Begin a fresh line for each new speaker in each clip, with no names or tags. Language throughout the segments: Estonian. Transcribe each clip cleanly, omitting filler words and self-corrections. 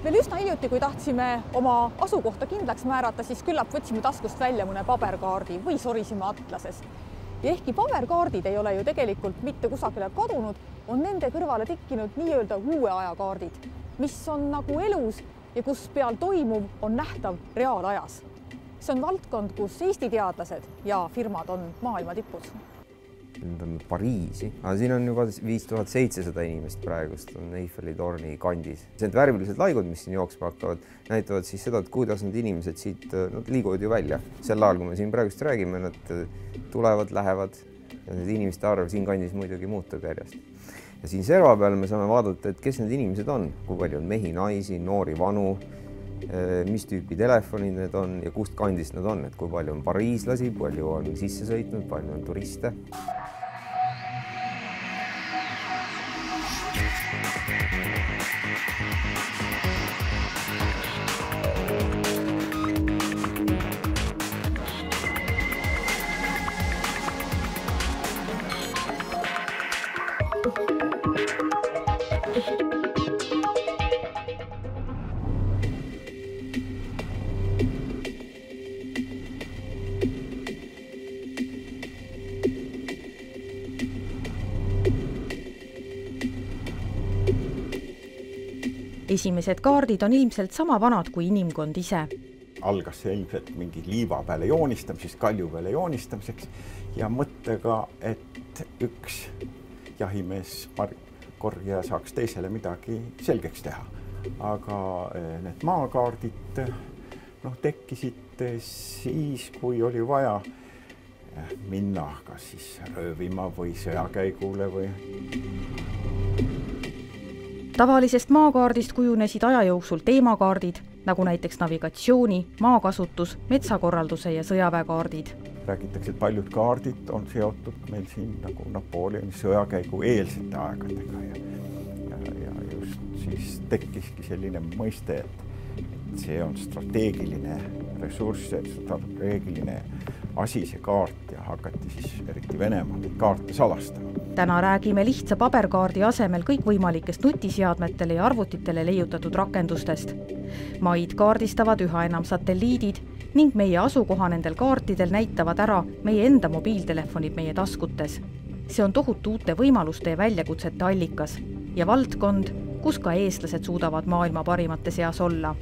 Veel üsna hiljuti, kui tahtsime oma asukohta kindlaks määrata, siis küllap võtsime taskust välja mõne paberkaardi või sorisime atlasest. Ja ehkki paberkaardid ei ole ju tegelikult mitte kusagile kadunud, on nende kõrvale tekkinud nii-öelda uue aja kaardid, mis on nagu elus ja kus peal toimuv on nähtav reaalajas. See on valdkond, kus Eesti teadlased ja firmad on maailma tipud.
Nüüd on Pariisi, aga siin on juba 5700 inimest praegust on Eiffeli torni kandis. Need värvilised laigud, mis siin jooksma hakkavad, näitavad siis seda, et kuidas need inimesed siit liiguvad ju välja. Sel ajal, kui me siin praegust räägime, nad tulevad, lähevad ja need inimeste arv siin kandis muidugi muutub järjest. Ja siin serva peal me saame vaadata, et kes need inimesed on, kui palju on mehi, naisi, noori, vanu, mis tüüpi telefonid need on ja kust kandist nad on, et kui palju on pariislasi, palju on sisse sõitnud, palju on turiste.
Esimesed kaardid on ilmselt sama vanad kui inimkond ise.
Algas see ilmselt mingi liiva peale joonistamiseks, kalju peale joonistamiseks ja mõttega, et üks jahimees korja saaks teisele midagi selgeks teha. Aga need maakaardid tekkisid siis, kui oli vaja minna kas siis röövima või sõjakäigule või...
Tavalisest maakaardist kujunesid aja jooksul teemakaardid, nagu näiteks navigatsiooni, maakasutus, metsakorralduse ja sõjaväekaardid.
Räägitakse, et paljud kaardid on seotud meil siin nagu Napoleoni sõjakäigu eelsete aegadega ja just siis tekkiski selline mõiste, et see on strateegiline ressurss, strateegiline asi, see kaart ja hakati siis eriti Venemaal neid kaarte salastama.
Täna räägime lihtsa paberkaardi asemel kõikvõimalikest nutiseadmetele ja arvutitele leiutatud rakendustest. Maid kaardistavad üha enam satelliidid ning meie asukoha nendel kaartidel näitavad ära meie enda mobiiltelefonid meie taskutes. See on tohutu uute võimaluste ja väljakutsete allikas ja valdkond, kus ka eestlased suudavad maailma parimate seas olla.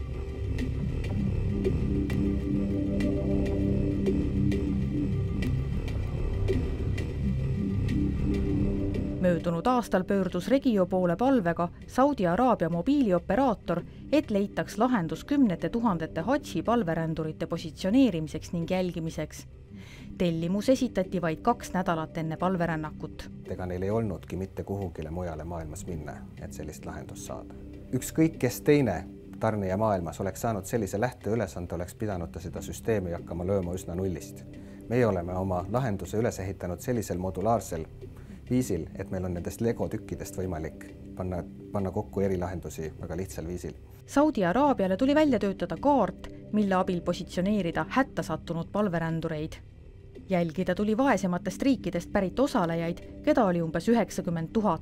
Möödunud aastal pöördus Regio poole palvega Saudi Araabia mobiilioperaator, et leitaks lahendus 10 000 Hadži palverändurite positsioneerimiseks ning jälgimiseks. Tellimus esitati vaid 2 nädalat enne palverännakut.
Ega neil ei olnudki mitte kuhugile mujale maailmas minna, et sellist lahendust saada. Ükskõik, kes teine tarnija maailmas oleks saanud sellise lähteülesande, oleks pidanud ta seda süsteemi hakkama lööma üsna nullist. Meie oleme oma lahenduse üles ehitanud sellisel modulaarsel viisil, et meil on nendest Lego tükkidest võimalik panna kokku erilahendusi väga lihtsal viisil.
Saudi Araabiale tuli välja töötada kaart, mille abil positsioneerida hätta sattunud palverändureid. Jälgida tuli vaesematest riikidest pärit osalejaid, keda oli umbes 90 000.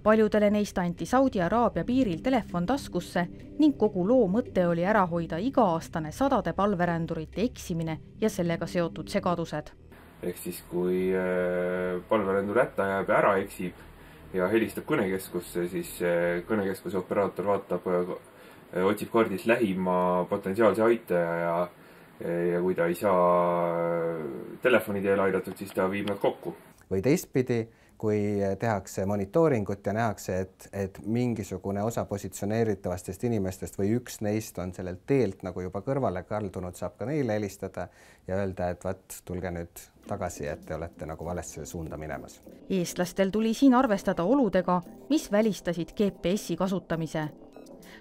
Paljudele neist anti Saudi Araabia piiril telefon taskusse ning kogu loo mõte oli ära hoida iga-aastane 100 palverändurite eksimine ja sellega seotud segadused.
Ehk siis, kui palverändur hätta jääb ja ära eksib ja helistab kõnekeskusse, siis kõnekeskuse operaator vaatab, otsib kaardis lähima potentsiaalse aitaja ja kui ta ei saa telefoni teel aidatud, siis ta viib nad kokku.
Või teistpidi, kui tehakse monitooringut ja nähakse, et mingisugune osa positsioneeritavastest inimestest või üks neist on sellelt teelt nagu juba kõrvale kaldunud, saab ka neile helistada ja öelda, et tulge nüüd tagasi, et te olete nagu valesse suunda minemas.
Eestlastel tuli siin arvestada oludega, mis välistasid GPS-i kasutamise.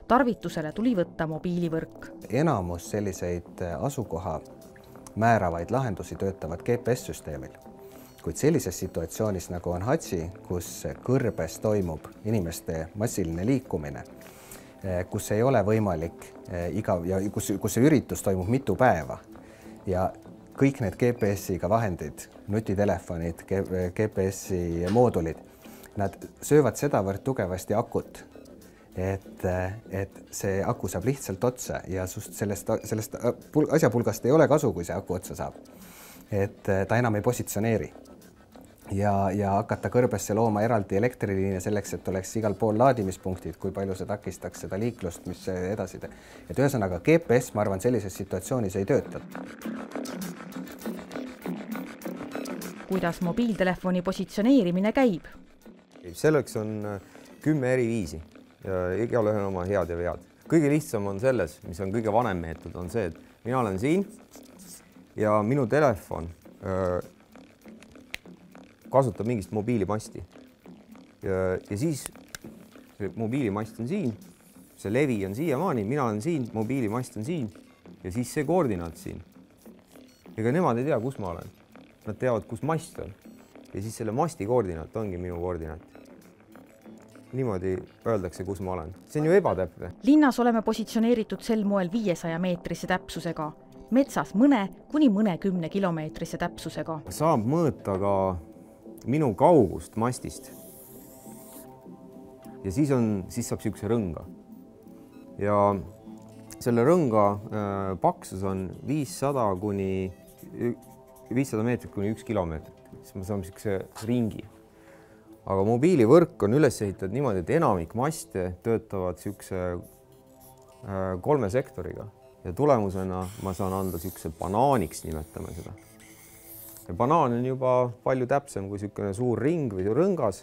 Tarvitusele tuli võtta mobiilivõrk.
Enamus selliseid asukoha määravaid lahendusi töötavad GPS-süsteemil. Kuid sellises situatsioonis, nagu on Hadži, kus kõrbes toimub inimeste massiline liikumine, kus ei ole võimalik ja kus see üritus toimub mitu päeva ja kõik need GPS-iga vahendid, nutitelefonid, GPS-i moodulid, nad söövad sedavõrd tugevasti akut, et see aku saab lihtsalt otsa ja sellest asjapulgast ei ole kasu, kui see aku otsa saab. Et ta enam ei positsioneeri ja hakata kõrbesse looma eraldi elektriliine selleks, et oleks igal pool laadimispunktid, kui palju see takistaks seda liiklust, mis edasi teeb. Et ühesõnaga GPS, ma arvan, sellises situatsioonis ei tööta.
Kuidas mobiiltelefoni positsioneerimine käib?
Selleks on 10 eri viisi ja igalühel on oma head ja vead. Kõige lihtsam on selles, mis on kõige vanem meetod, on see, et mina olen siin ja minu telefon kasutab mingist mobiilimasti. Ja siis mobiilimast on siin, see levi on siiamaani, mina olen siin, mobiilimast on siin ja siis see koordinaat siin. Ega nemad ei tea, kus ma olen. Nad teavad, kus mast on ja siis selle masti koordinaat ongi minu koordinaat. Niimoodi öeldakse, kus ma olen. See on ju ebatäpne.
Linnas oleme positsioneeritud sel moel 500 meetrise täpsusega, metsas kuni mõnekümne kilomeetrise täpsusega.
Saab mõõta ka minu kaugust mastist. Ja siis saab siukse rõnga. Ja selle rõnga paksus on 500 meetrit kuni 1 kilomeetrit. Siis me saame siukse ringi. Aga mobiilivõrk on üles ehitatud niimoodi, et enamik maste töötavad siukse 3 sektoriga ja tulemusena ma saan anda siukse banaaniks, nimetame seda. Ja banaan on juba palju täpsem kui siukene suur ring või rõngas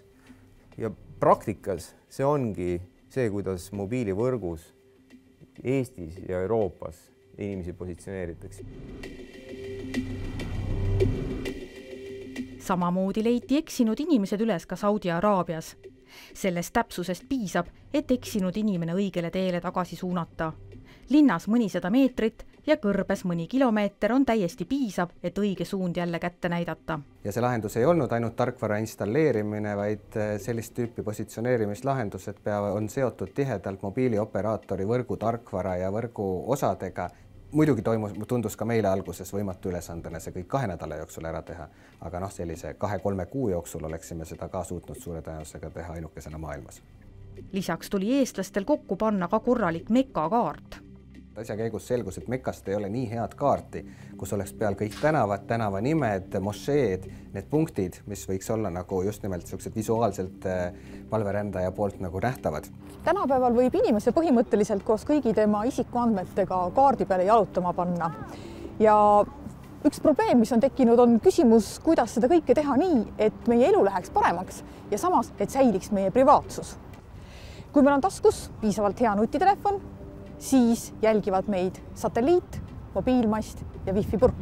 ja praktikas see ongi see, kuidas mobiilivõrgus Eestis ja Euroopas inimesi positsioneeritakse.
Samamoodi leiti eksinud inimesed üles ka Saudi Araabias. Sellest täpsusest piisab, et eksinud inimene õigele teele tagasi suunata. Linnas mõnisada meetrit ja kõrbes mõni kilomeeter on täiesti piisav, et õige suund jälle kätte näidata.
Ja see lahendus ei olnud ainult tarkvara installeerimine, vaid sellist tüüpi positsioneerimislahendused on seotud tihedalt mobiilioperaatori võrgu tarkvara ja võrgu osadega. Muidugi tundus ka meile alguses võimatu ülesandena see kõik 2 nädala jooksul ära teha, aga sellise 2-3 kuu jooksul oleksime seda ka suutnud suure tõenäosusega teha ainukesena maailmas.
Lisaks tuli eestlastel kokku panna ka korralik Mekka-kaart.
Asja käigus selgus, et Mekast ei ole nii head kaarti, kus oleks peal kõik tänavad, tänavanimed, mošeed, need punktid, mis võiks olla nagu just nimelt sellised visuaalselt palverändaja poolt nagu nähtavad.
Tänapäeval võib inimese põhimõtteliselt koos kõigi tema isikuandmetega kaardi peale jalutama panna. Ja üks probleem, mis on tekkinud, on küsimus, kuidas seda kõike teha nii, et meie elu läheks paremaks ja samas, et säiliks meie privaatsus. Kui meil on taskus piisavalt hea nutitelefon, siis jälgivad meid satelliit, mobiilmast ja wifi purk.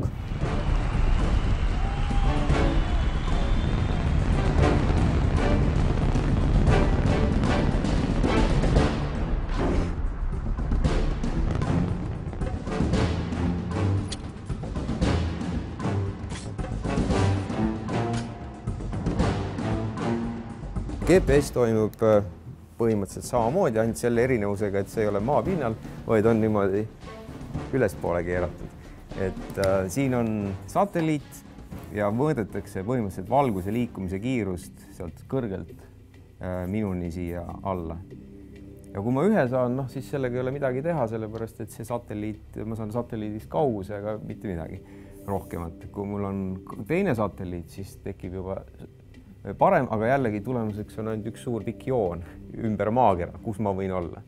GPS toimub põhimõtteliselt samamoodi, ainult selle erinevusega, et see ei ole maapinnal, vaid on niimoodi ülespoole keeratud. Et siin on satelliit ja mõõdetakse põhimõtteliselt valguse liikumise kiirust sealt kõrgelt minuni siia alla. Ja kui ma ühe saan, siis sellega ei ole midagi teha, sellepärast et see satelliit, ma saan satelliidist kaugusega mitte midagi rohkemat. Kui mul on teine satelliit, siis tekib juba parem, aga jällegi tulemuseks on ainult üks suur pikk joon ümber maakera, kus ma võin olla.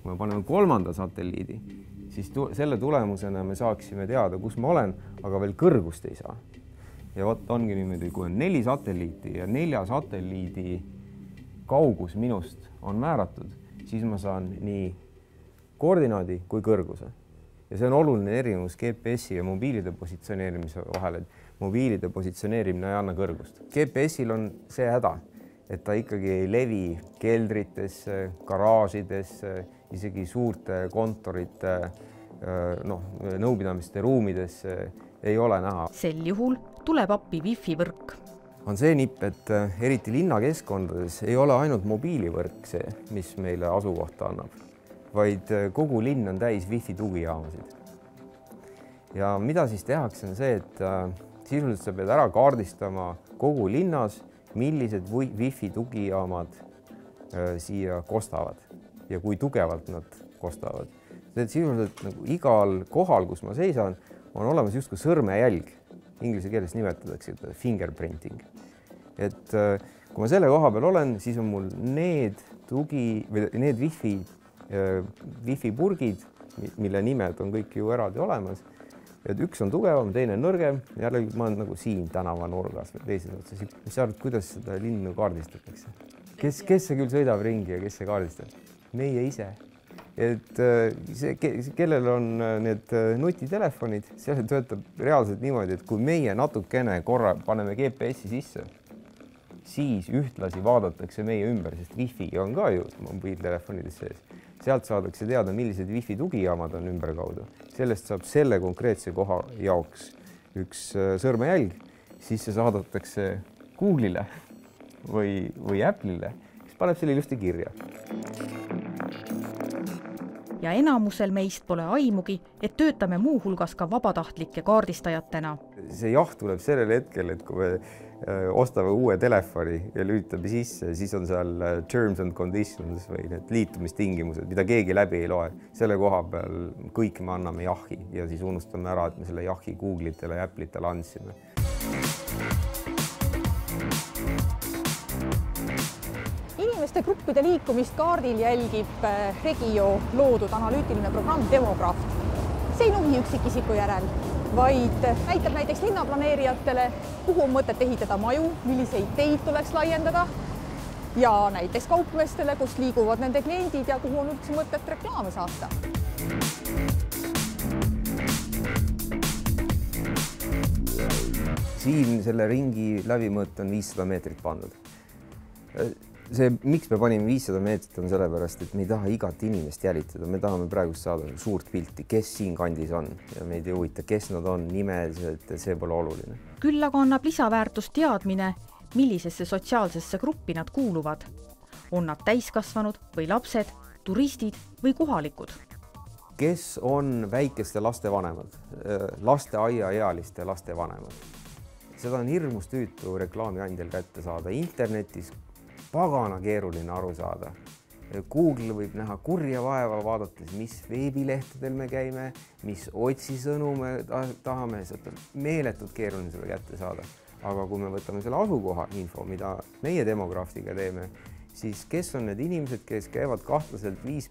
Kui me paneme 3. satelliidi, siis selle tulemusena me saaksime teada, kus ma olen, aga veel kõrgust ei saa. Ja ongi niimoodi, kui on 4 satelliiti ja 4 satelliidi kaugus minust on määratud, siis ma saan nii koordinaadi kui kõrguse. Ja see on oluline erinevus GPS-i ja mobiilide positsioneerimise vahel, et mobiilide positsioneerimine ei anna kõrgust. GPS-il on see häda, et ta ikkagi ei levi keldritesse, garaažidesse, isegi suurte kontorite, nõupidamiste ruumidesse ei ole näha.
Sel juhul tuleb appi wifi võrk.
On see nipp, et eriti linnakeskkondades ei ole ainult mobiilivõrk see, mis meile asukohta annab, vaid kogu linn on täis wifi tugijaamasid. Ja mida siis tehakse on see, et sisuliselt sa pead ära kaardistama kogu linnas, millised wifi tugijaamad siia kostavad. ja kui tugevalt nad kostavad. Sisuliselt nagu igal kohal, kus ma seisan, on olemas justkui sõrmejälg. Inglise keeles nimetatakse fingerprinting. Et kui ma selle koha peal olen, siis on mul need wifi purgid, mille nimed on kõik ju eraldi olemas. Et üks on tugevam, teine on nõrgem. Järelikult ma olen nagu siin tänavanurgas või teises otsas. Mis sa arvad, kuidas seda linnu kaardistatakse? Kes see küll sõidab ringi ja kes see kaardistab? Meie ise. Et kellel on need nutitelefonid, seal töötab reaalselt niimoodi, et kui meie natukene korra paneme GPS-i sisse, siis ühtlasi vaadatakse meie ümber, sest wifi on ka ju mobiiltelefonides sees. Sealt saadakse teada, millised wifi tugijaamad on ümberkaudu. Sellest saab selle konkreetse koha jaoks üks sõrmejälg, siis see saadatakse Google'ile või Apple'ile, kes paneb selle ilusti kirja.
Ja enamusel meist pole aimugi, et töötame muu hulgas ka vabatahtlike kaardistajatena.
See jaht tuleb sellel hetkel, et kui me ostame uue telefoni ja lülitame sisse, siis on seal terms and conditions või need liitumistingimused, mida keegi läbi ei loe. Selle koha peal kõik me anname jahi ja siis unustame ära, et me selle jahi Google'itele ja Apple'itele andsime.
Inimeste gruppide liikumist kaardil jälgib Regio loodud analüütiline programm Demograft. See ei nuhi üksikisiku järel, vaid näitab näiteks linnaplaneerijatele, kuhu on mõtet ehitada maju, milliseid teid tuleks laiendada ja näiteks kaupmeestele, kus liiguvad nende kliendid ja kuhu on üldse mõtet reklaame saata.
Siin selle ringi läbimõõt on 500 meetrit pandud. See, miks me panime 500 meetrit, on sellepärast, et me ei taha igat inimest jälitada. Me tahame praegu saada suurt pilti, kes siin kandis on ja meid ei huvita, kes nad on, nimeliselt, see pole oluline.
Küll aga annab lisaväärtust teadmine, millisesse sotsiaalsesse gruppi nad kuuluvad. On nad täiskasvanud või lapsed, turistid või kohalikud?
Kes on väikeste laste vanemad, lasteaiaealiste laste vanemad? Seda on hirmus tüütu reklaamiandjal kätte saada internetis. Pagana keeruline aru saada. Google võib näha kurja vaeva vaadates, mis veebilehtedel me käime, mis otsisõnu me tahame, seda meeletult keeruline selle kätte saada. Aga kui me võtame selle asukoha info, mida meie Demograftiga teeme, siis kes on need inimesed, kes käivad kahtlaselt 5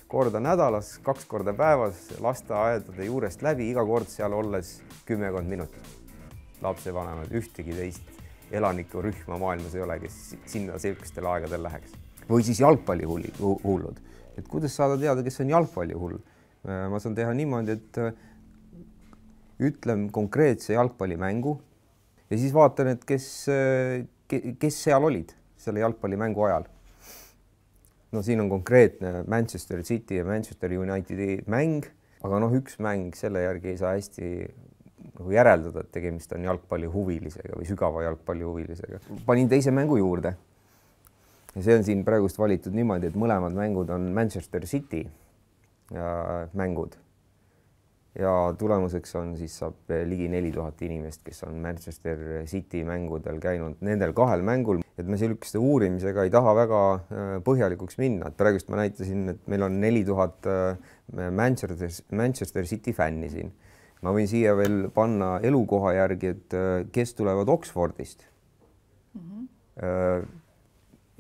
korda nädalas, 2 korda päevas lasteaedade juurest läbi, iga kord seal olles 10 minutit. Lapsevanemad, ühtegi teist elanikurühma maailmas ei ole, kes sinna sellistel aegadel läheks. Või siis jalgpallihullud. Et kuidas saada teada, kes on jalgpallihull? Ma saan teha niimoodi, et ütlen konkreetse jalgpallimängu ja siis vaatan, et kes seal olid selle jalgpallimängu ajal. No siin on konkreetne Manchester City ja Manchester Unitedi mäng, aga üks mäng selle järgi ei saa hästi järeldada, et tegemist on jalgpallihuvilisega või sügava jalgpallihuvilisega. Panin teise mängu juurde. Ja see on siin praegust valitud niimoodi, et mõlemad mängud on Manchester City mängud. Ja tulemuseks on siis saab ligi 4000 inimest, kes on Manchester City mängudel käinud nendel 2 mängul. Et me selliste uurimisega ei taha väga põhjalikuks minna. Et praegust ma näitasin, et meil on 4000 Manchester City fänni siin. Ma võin siia veel panna elukoha järgi, et kes tulevad Oxfordist.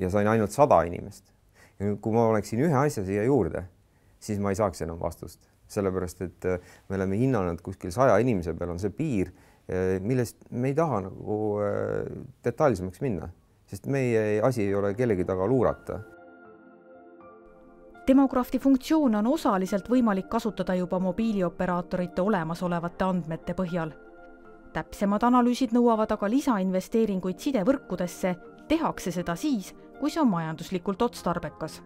Ja sain ainult 100 inimest. Ja kui ma oleksin ühe asja siia juurde, siis ma ei saaks enam vastust. Sellepärast, et me oleme hinnanud kuskil 100 inimese peal on see piir, millest me ei taha nagu detailsemaks minna, sest meie asi ei ole kellegi taga luurata.
Demografti funktsioon on osaliselt võimalik kasutada juba mobiilioperaatorite olemasolevate andmete põhjal. Täpsemad analüüsid nõuavad aga lisainvesteeringuid sidevõrkudesse, tehakse seda siis, kui see on majanduslikult otstarbekas.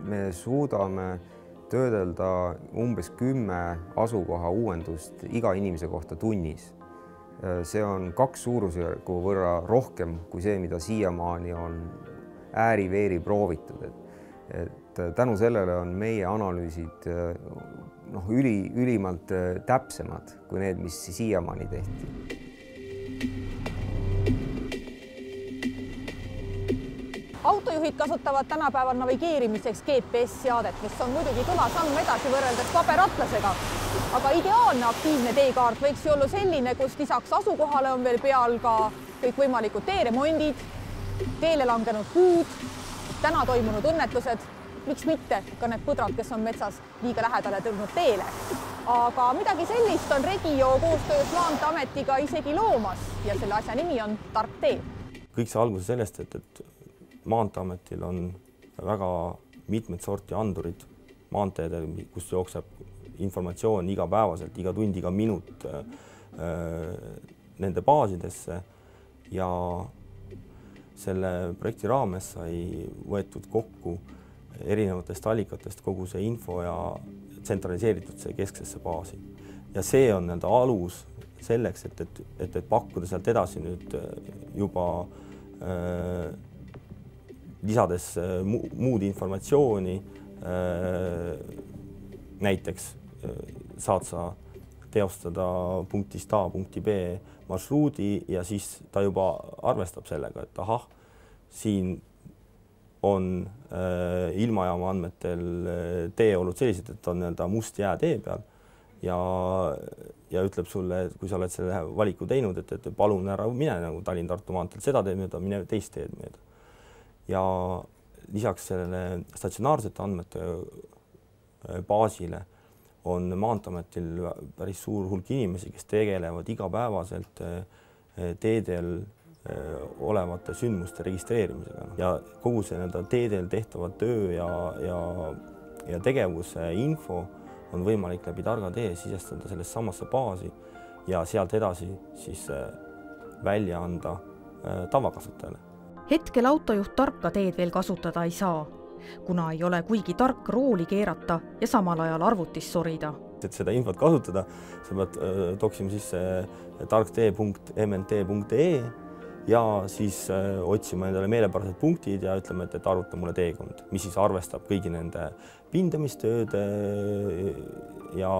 Me suudame töödelda umbes 10 asukoha uuendust iga inimese kohta tunnis. See on 2 suurusjärgu võrra rohkem kui see, mida siiamaani on ääri-veeri proovitud. Et tänu sellele on meie analüüsid ülimalt täpsemad kui need, mis siiamaani tehti.
autojuhid kasutavad tänapäeval navigeerimiseks GPS-seadet, mis on muidugi kõva samm edasi võrreldes paberatlasega. Aga ideaalne aktiivne teekaart võiks ju olla selline, kus lisaks asukohale on veel peal ka kõikvõimalikud teeremondid, teele langenud puud, täna toimunud õnnetused, miks mitte ka need põdrad, kes on metsas liiga lähedale tulnud teele. Aga midagi sellist on Regio koostöös Maanteeametiga isegi loomas ja selle asja nimi on Tark tee.
Kõik see alguse sellest, et Maanteeametil on väga mitmed sorti andurid maanteedel, kus jookseb informatsioon igapäevaselt, iga tund, iga minut nende baasidesse ja selle projekti raames sai võetud kokku erinevatest allikatest kogu see info ja tsentraliseeritud see kesksesse baasi. Ja see on nende alus selleks, et pakkuda sealt edasi nüüd juba lisades muud informatsiooni, näiteks saad sa teostada punktist A punkti B marsruudi ja siis ta juba arvestab sellega, et ahah, siin on ilmajaama andmetel teeolud sellised, et on nii-öelda must jää tee peal ja ütleb sulle, kui sa oled selle valiku teinud, et palun ära mine nagu Tallinn-Tartu maanteel seda teed mööda, mine teist teed mööda. Ja lisaks sellele statsionaarsete andmete baasile on Maanteeametil päris suur hulk inimesi, kes tegelevad igapäevaselt teedel olevate sündmuste registreerimisega ja kogu see teedel tehtava töö ja tegevuse info on võimalik läbi Targa tee sisestada sellest samasse baasi ja sealt edasi siis välja anda tavakasutajale.
Hetkel autojuht tarka teed veel kasutada ei saa, kuna ei ole kuigi tark rooli keerata ja samal ajal arvutis sorida.
Et seda infot kasutada, sa pead toksima sisse tarktee.mnt.ee ja siis otsima endale meelepärased punktid ja ütleme, et arvuta mulle teekond, mis siis arvestab kõigi nende pindamistööde ja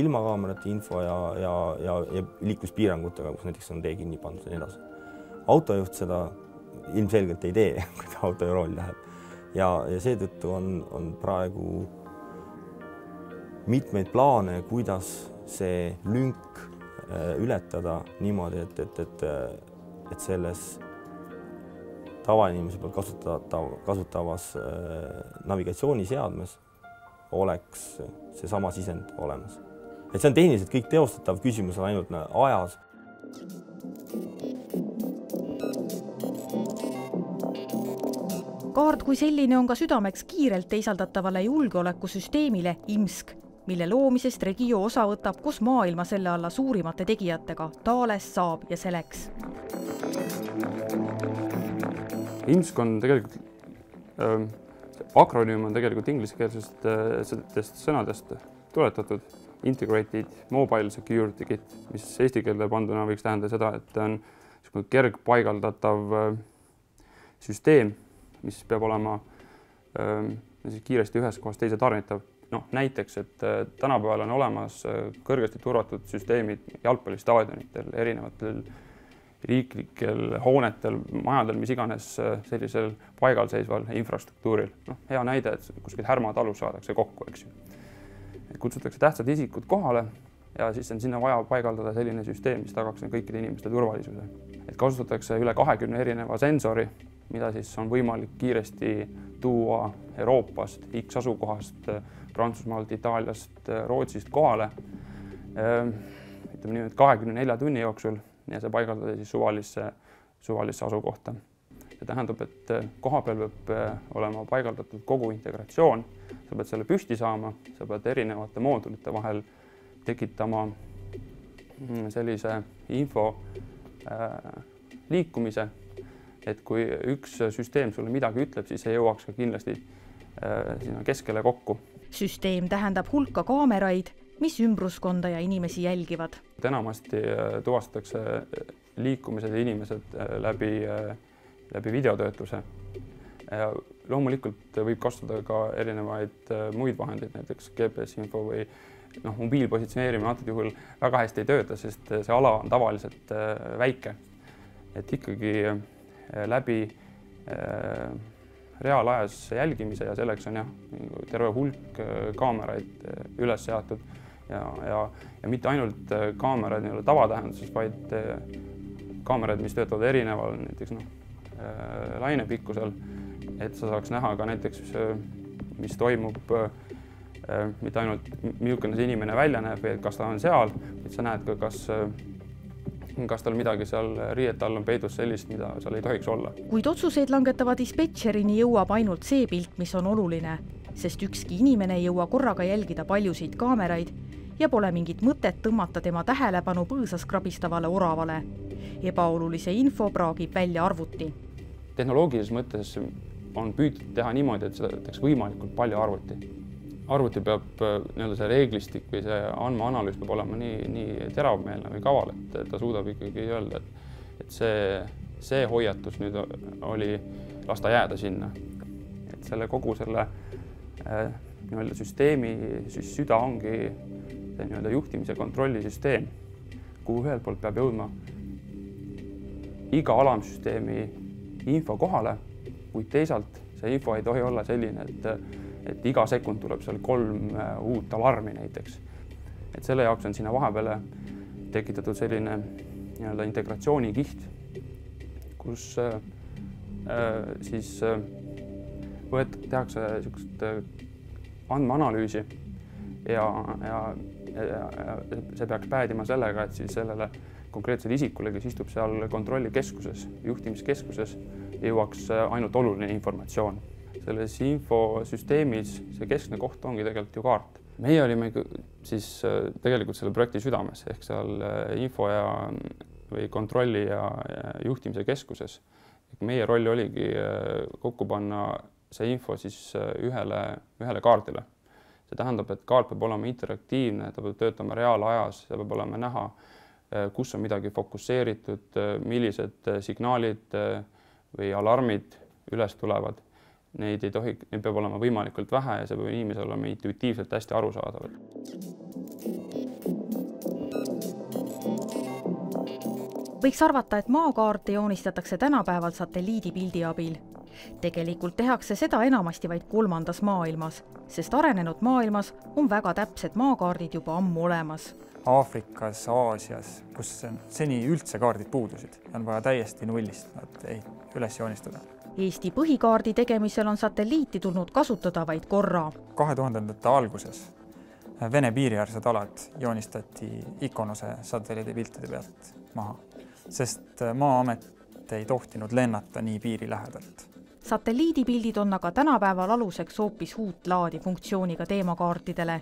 ilmakaamerate info ja liikluspiirangutega, kus näiteks on tee kinni pandud ja nii edasi. Autojuht seda ilmselgelt ei tee, kui ta autojuhi rooli läheb. Ja seetõttu on praegu mitmeid plaane, kuidas see lünk ületada niimoodi, et selles tavainimese poolt kasutavas navigatsiooniseadmes oleks see sama sisend olemas. Et see on tehniliselt kõik teostatav, küsimus on ainult ajas.
Kaart kui selline on ka südameks kiirelt teisaldatavale julgeolekusüsteemile IMSK, mille loomisest Regio osa võtab koos maailma selle alla suurimate tegijatega Thales, Saab ja Selex.
IMSK on tegelikult, akronüüm on tegelikult ingliskeelsest sõnadest tuletatud Integrated Mobile Security Kit, mis eesti keelde panduna võiks tähendada seda, et on kergpaigaldatav süsteem, mis peab olema kiiresti ühes kohas teise tarnitav. Näiteks, et tänapäeval on olemas kõrgesti turvatud süsteemid jalgpallistaadionitel, erinevatel riiklikel hoonetel, majadel, mis iganes sellisel paigal seisval infrastruktuuril. Hea näide, et kuskil Härmatalus saadakse kokku, eks ju. Kutsutakse tähtsad isikud kohale ja siis on sinna vaja paigaldada selline süsteem, mis tagaks kõikide inimeste turvalisuse. Et kasutatakse üle 20 erineva sensori, mida siis on võimalik kiiresti tuua Euroopast, X asukohast, Prantsusmaalt, Itaaliast, Rootsist kohale. Ütleme nii, et 24 tunni jooksul ja see paigaldada siis suvalisse asukohta. See tähendab, et koha peal peab olema paigaldatud kogu integratsioon. Sa pead selle püsti saama, sa pead erinevate moodulite vahel tekitama sellise info liikumise, et kui üks süsteem sulle midagi ütleb, siis see jõuaks ka kindlasti sinna keskele kokku.
Süsteem tähendab hulka kaameraid, mis ümbruskonda ja inimesi jälgivad.
Enamasti tuvastatakse liikumised ja inimesed läbi videotöötluse. Loomulikult võib kasutada ka erinevaid muid vahendeid, näiteks GPS-info või mobiilpositsioneerimine antud juhul väga hästi ei tööta, sest see ala on tavaliselt väike. Et ikkagi läbi reaalajas jälgimise ja selleks on terve hulk kaameraid üles seatud ja mitte ainult kaamerad tavatähenduses, vaid kaamerad, mis töötavad erineval näiteks lainepikkusel, et sa saaks näha ka näiteks, mis toimub, mitte ainult milline see inimene välja näeb või kas ta on seal, et sa näed ka, kas tal midagi seal riiete all on peidus sellist, mida seal ei tohiks olla.
Kuid otsuseid langetava dispetšerini jõuab ainult see pilt, mis on oluline, sest ükski inimene ei jõua korraga jälgida paljusid kaameraid ja pole mingit mõtet tõmmata tema tähelepanu põõsas krabistavale oravale. Ebaolulise info praagib välja arvuti.
Tehnoloogilises mõttes on püütud teha niimoodi, et seda teeks võimalikult palju arvuti. Arvuti peab see reeglistik või see andmeanalüüs peab olema nii teravmeelne või kaval, et ta suudab ikkagi öelda, et see hoiatus nüüd oli, las ta jääda sinna. Et kogu selle süsteemi süda ongi see juhtimise kontrollisüsteem, kuhu ühelt poolt peab jõudma iga alamsüsteemi info kohale, kuid teisalt see info ei tohi olla selline, et iga sekund tuleb seal 3 uut alarmi näiteks. Et selle jaoks on sinna vahepeale tekitatud selline integratsioonikiht, kus siis tehakse andmeanalüüsi ja see peaks päädima sellega, et siis sellele konkreetsele isikule, kes istub seal kontrollikeskuses, juhtimiskeskuses, jõuaks ainult oluline informatsioon. Selles infosüsteemis see keskne koht ongi tegelikult ju kaart. Meie olime siis tegelikult selle projekti südames, ehk seal info või kontrolli ja juhtimise keskuses. Meie roll oligi kokku panna see info siis ühele kaardile. See tähendab, et kaart peab olema interaktiivne, ta peab töötama reaalajas, ta peab olema näha, kus on midagi fokusseeritud, millised signaalid või alarmid üles tulevad. Neid peab olema võimalikult vähe ja see peab inimesel olema intuitiivselt hästi arusaadav.
Võiks arvata, et maakaarte joonistatakse tänapäeval satelliidipildi abil. Tegelikult tehakse seda enamasti vaid 3. maailmas, sest arenenud maailmas on väga täpsed maakaardid juba ammu olemas.
Aafrikas, Aasias, kus seni üldse kaardid puudusid, on vaja täiesti nullist üles joonistada.
Eesti põhikaardi tegemisel on satelliiti tulnud kasutada vaid korra.
2000-ndate alguses Vene piiriäärsed alad joonistati Ikonose satelliidipiltide pealt maha, sest Maa-amet ei tohtinud lennata nii piiri lähedalt.
Satelliidipildid on aga tänapäeval aluseks hoopis uut laadi funktsiooniga teemakaartidele.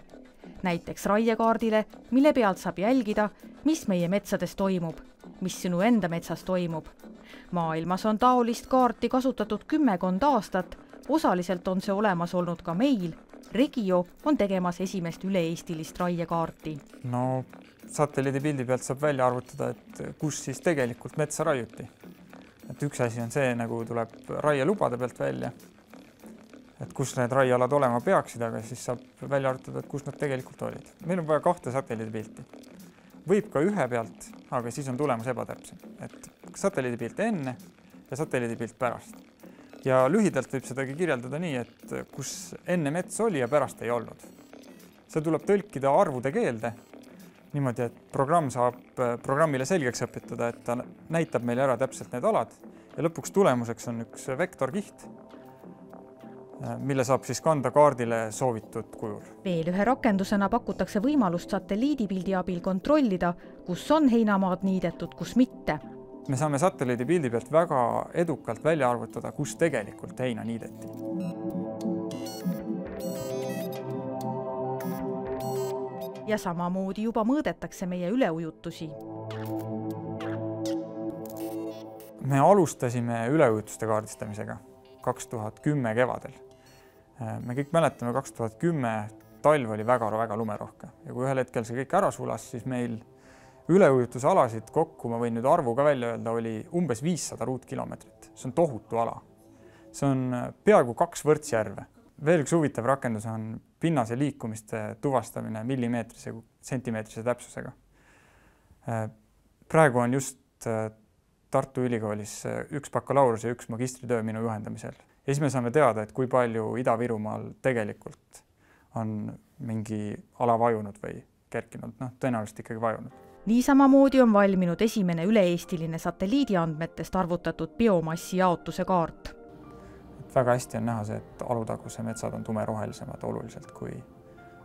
Näiteks raiekaardile, mille pealt saab jälgida, mis meie metsades toimub, mis sinu enda metsas toimub. Maailmas on taolist kaarti kasutatud 10 aastat, osaliselt on see olemas olnud ka meil. Regio on tegemas esimest üle-eestilist raiekaarti.
No satelliidipildi pealt saab välja arvutada, et kus siis tegelikult metsa raiuti. Et üks asi on see, nagu tuleb raielubade pealt välja, et kus need raiealad olema peaksid, aga siis saab välja arvutada, et kus nad tegelikult olid. Meil on vaja 2 satelliidipilti. Võib ka ühe pealt, aga siis on tulemus ebatäpsem. Et satelliidipilt enne ja satelliidipilt pärast. Ja lühidalt võib sedagi kirjeldada nii, et kus enne mets oli ja pärast ei olnud. See tuleb tõlkida arvude keelde niimoodi, et programm saab programmile selgeks õpetada, et ta näitab meile ära täpselt need alad ja lõpuks tulemuseks on üks vektorkiht, mille saab siis kanda kaardile soovitud kujul.
Veel ühe rakendusena pakutakse võimalust satelliidipildi abil kontrollida, kus on heinamaad niidetud, kus mitte.
Me saame satelliidipildi pealt väga edukalt välja arvutada, kus tegelikult heina niideti.
Ja samamoodi juba mõõdetakse meie üleujutusi.
Me alustasime üleujutuste kaardistamisega 2010 kevadel. Me kõik mäletame, 2010 talv oli väga lumerohke ja kui ühel hetkel see kõik ära sulas, siis meil üleujutusalasid kokku, ma võin nüüd arvu ka välja öelda, oli umbes 500 ruutkilometrit. See on tohutu ala. See on peaaegu 2 võrdsjärve. Veel üks huvitav rakendus on pinnase liikumiste tuvastamine millimeetrise, sentimeetrise täpsusega. Praegu on just Tartu Ülikoolis 1 bakalaureuse ja 1 magistritöö minu juhendamisel. Ja siis me saame teada, et kui palju Ida-Virumaal tegelikult on mingi ala vajunud või kerkinud, tõenäoliselt ikkagi vajunud.
Nii samamoodi on valminud esimene üle-eestiline satelliidiandmetest arvutatud biomassi jaotuse kaart.
Väga hästi on näha see, et alutaguse metsad on tumerohelisemad oluliselt kui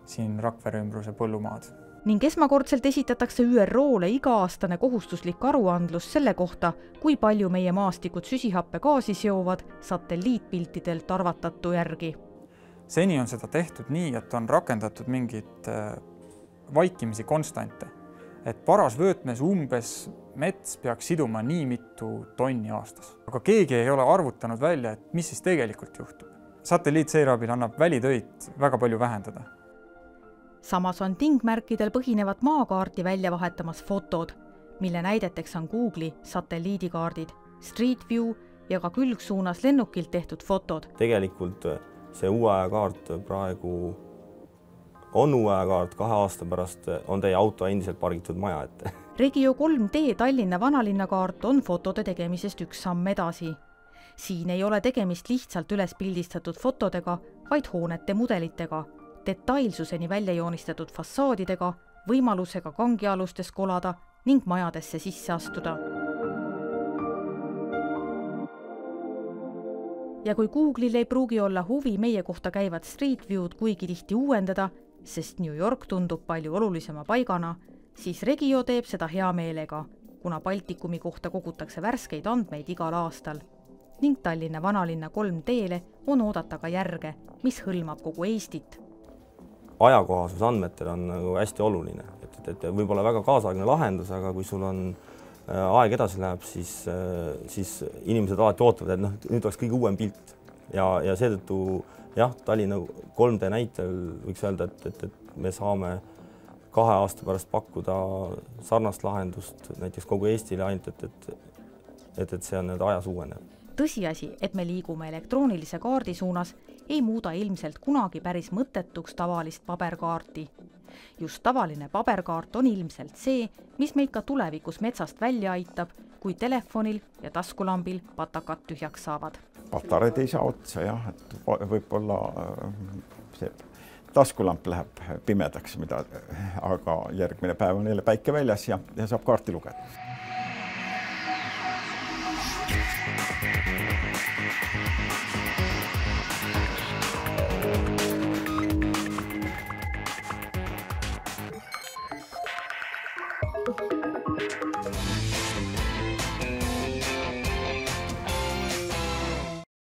siin Rakvere ümbruse põllumaad.
Ning esmakordselt esitatakse ÜRO-le iga-aastane kohustuslik aruandlus selle kohta, kui palju meie maastikud süsihappegaasi seovad satelliitpiltidelt arvatatu järgi.
Seni on seda tehtud nii, et on rakendatud mingid vaikimisi konstante, et paras vöötmes umbes mets peaks siduma nii mitu tonni aastas. Aga keegi ei ole arvutanud välja, et mis siis tegelikult juhtub. Satelliitseire abil annab välitöid väga palju vähendada.
Samas on tingmärkidel põhinevat maakaarti välja vahetamas fotod, mille näideteks on Google'i satelliidikaardid, Street View ja ka külgsuunas lennukilt tehtud fotod.
Tegelikult see uue aja kaart praegu on uue aja kaart, 2 aasta pärast on teie auto endiselt pargitud maja ette.
Regio 3D Tallinna vanalinnakaart on fotode tegemisest 1 samm edasi. Siin ei ole tegemist lihtsalt üles pildistatud fotodega, vaid hoonete mudelitega, detailsuseni välja joonistatud fassaadidega, võimalusega kangialustes kolada ning majadesse sisse astuda. Ja kui Google'il ei pruugi olla huvi meie kohta käivad Street View'd kuigi tihti uuendada, sest New York tundub palju olulisema paigana, siis Regio teeb seda hea meelega, kuna Baltikumi kohta kogutakse värskeid andmeid igal aastal. Ning Tallinna vanalinna 3D'le on oodata ka järge, mis hõlmab kogu Eestit.
Ajakohasus andmetel on hästi oluline, et võib-olla väga kaasaegne lahendus, aga kui sul on aeg edasi läheb, siis inimesed alati ootavad, et nüüd oleks kõige uuem pilt ja seetõttu jah, Tallinna 3D näitel võiks öelda, et me saame 2 aasta pärast pakkuda sarnast lahendust näiteks kogu Eestile ainult, et see on ajas uuenev.
Tõsiasi, et me liigume elektroonilise kaardi suunas, ei muuda ilmselt kunagi päris mõttetuks tavalist paberkaarti. Just tavaline paberkaart on ilmselt see, mis meid ka tulevikus metsast välja aitab, kui telefonil ja taskulambil patakad tühjaks saavad.
Patareid ei saa otsa, jah, et võib-olla see taskulamp läheb pimedaks, aga järgmine päev on jälle päike väljas ja saab kaarti lugeda.